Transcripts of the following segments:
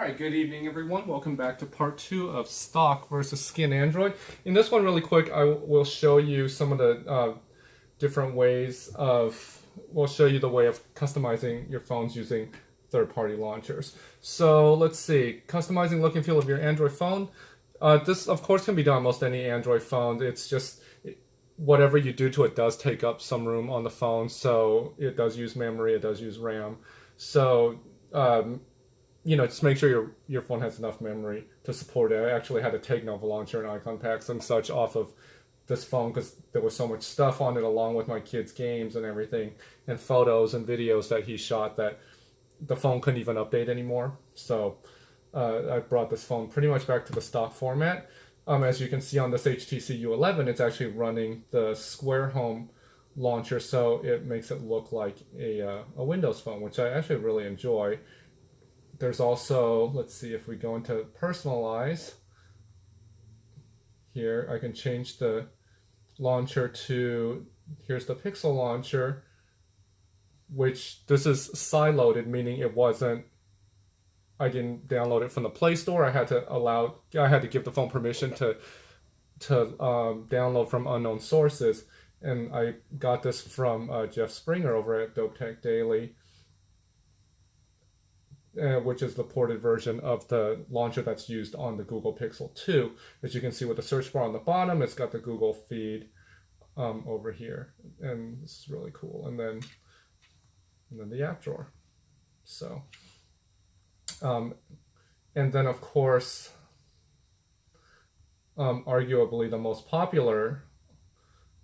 Alright, good evening everyone. Welcome back to part 2 of stock versus skin Android. In this one, really quick, I will show you some of the different ways of, we'll show you the way of customizing your phones using third-party launchers. So let's see, customizing look and feel of your Android phone. This of course can be done on most any Android phone. It's just whatever you do to it does take up some room on the phone. So it does use memory, it does use RAM. So just make sure your phone has enough memory to support it. I actually had to take Nova Launcher and icon packs and such off of this phone because there was so much stuff on it, along with my kids' games and everything, and photos and videos that he shot, that the phone couldn't even update anymore. So I brought this phone pretty much back to the stock format. As you can see on this HTC U11, it's actually running the Square Home launcher, so it makes it look like a Windows phone, which I actually really enjoy. There's also, let's see, if we go into personalize here, I can change the launcher to, here's the Pixel launcher, which this is sideloaded, meaning I didn't download it from the Play Store. I had to give the phone permission to download from unknown sources, and I got this from Jeff Springer over at Dope Tech Daily. Which is the ported version of the launcher that's used on the Google Pixel 2. As you can see with the search bar on the bottom, it's got the Google feed over here, and this is really cool. And then the app drawer. So, and then of course, arguably the most popular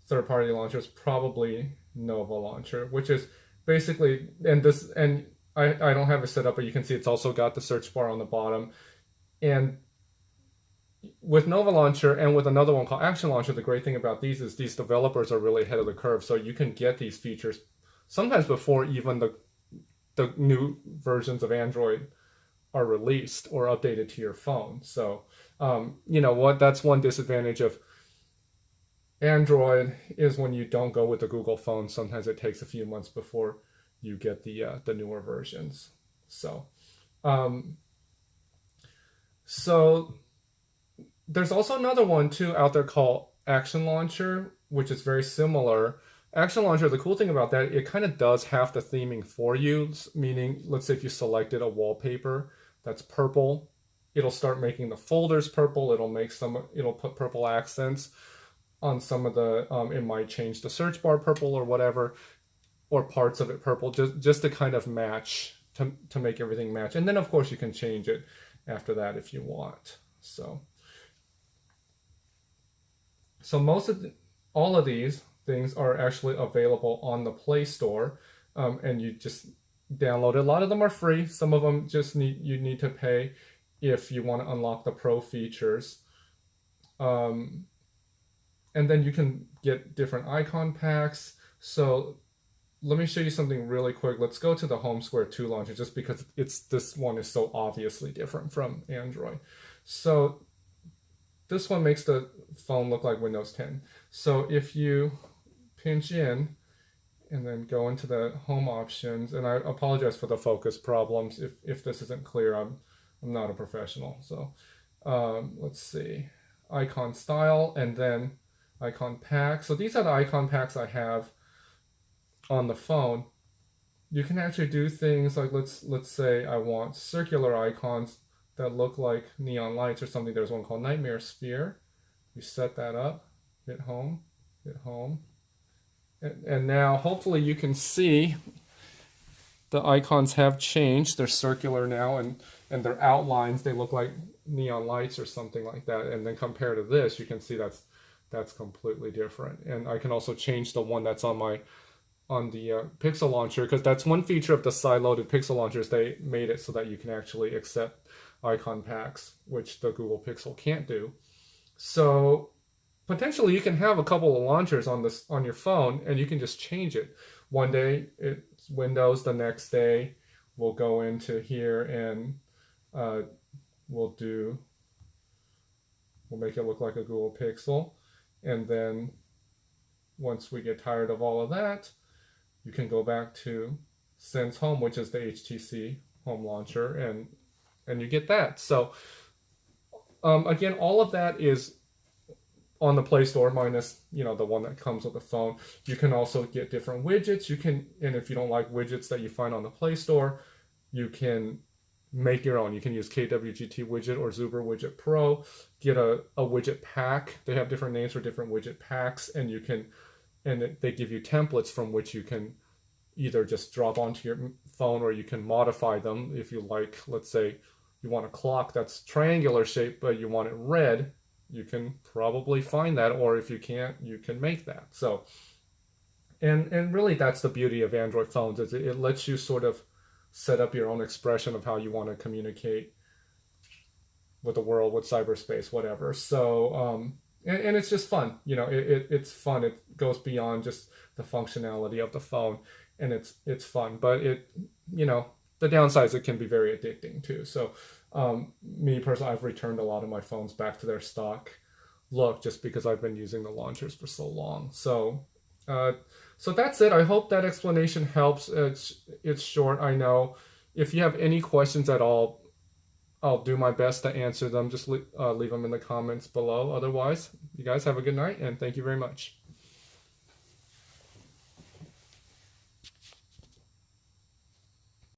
third-party launcher is probably Nova Launcher, which is basically, I don't have it set up, but you can see it's also got the search bar on the bottom. And with Nova Launcher and with another one called Action Launcher, the great thing about these is these developers are really ahead of the curve. So you can get these features sometimes before even the new versions of Android are released or updated to your phone. So, that's one disadvantage of Android, is when you don't go with the Google phone, sometimes it takes a few months before you get the newer versions. So there's also another one too out there called Action Launcher, which is very similar. Action Launcher, the cool thing about that, it kind of does half the theming for you, meaning, let's say if you selected a wallpaper that's purple, it'll start making the folders purple. It'll put purple accents on some of the, it might change the search bar purple or whatever, or parts of it purple, just to kind of match, to make everything match. And then of course you can change it after that if you want. So all of these things are actually available on the Play Store, and you just download it. A lot of them are free. Some of them you need to pay if you want to unlock the Pro features. And then you can get different icon packs. So let me show you something really quick. Let's go to the Home Square 2 launcher, just because this one is so obviously different from Android. So this one makes the phone look like Windows 10. So if you pinch in and then go into the home options, and I apologize for the focus problems if this isn't clear. I'm not a professional. So let's see, icon style, and then icon pack. So these are the icon packs I have on the phone. You can actually do things like, let's say I want circular icons that look like neon lights or something. There's one called Nightmare Sphere. You set that up, hit home, and now hopefully you can see the icons have changed. They're circular now, and their outlines, they look like neon lights or something like that. And then compared to this, you can see that's completely different. And I can also change the one that's on the Pixel launcher, because that's one feature of the side-loaded Pixel launchers. They made it so that you can actually accept icon packs, which the Google Pixel can't do. So potentially you can have a couple of launchers on your phone, and you can just change it. One day it's Windows, the next day we'll go into here and we'll make it look like a Google Pixel. And then once we get tired of all of that, you can go back to Sense Home, which is the HTC Home launcher, and you get that. So again, all of that is on the Play Store minus, you know, the one that comes with the phone. You can also get different widgets. You can, and if you don't like widgets that you find on the Play Store, you can make your own. You can use KWGT widget or Zuber widget Pro, get a widget pack. They have different names for different widget packs, and you can, and they give you templates from which you can either just drop onto your phone, or you can modify them if you like. Let's say you want a clock that's triangular shape, but you want it red, you can probably find that, or if you can't, you can make that. So, and really that's the beauty of Android phones, is it lets you sort of set up your own expression of how you want to communicate with the world, with cyberspace, whatever. So, and it's just fun, you know, it's fun. It goes beyond just the functionality of the phone, and it's fun, but it, you know, the downside is it can be very addicting too. So, me personally, I've returned a lot of my phones back to their stock look just because I've been using the launchers for so long. So, so that's it. I hope that explanation helps. It's short, I know. If you have any questions at all, I'll do my best to answer them. Just leave them in the comments below. Otherwise, you guys have a good night, and thank you very much.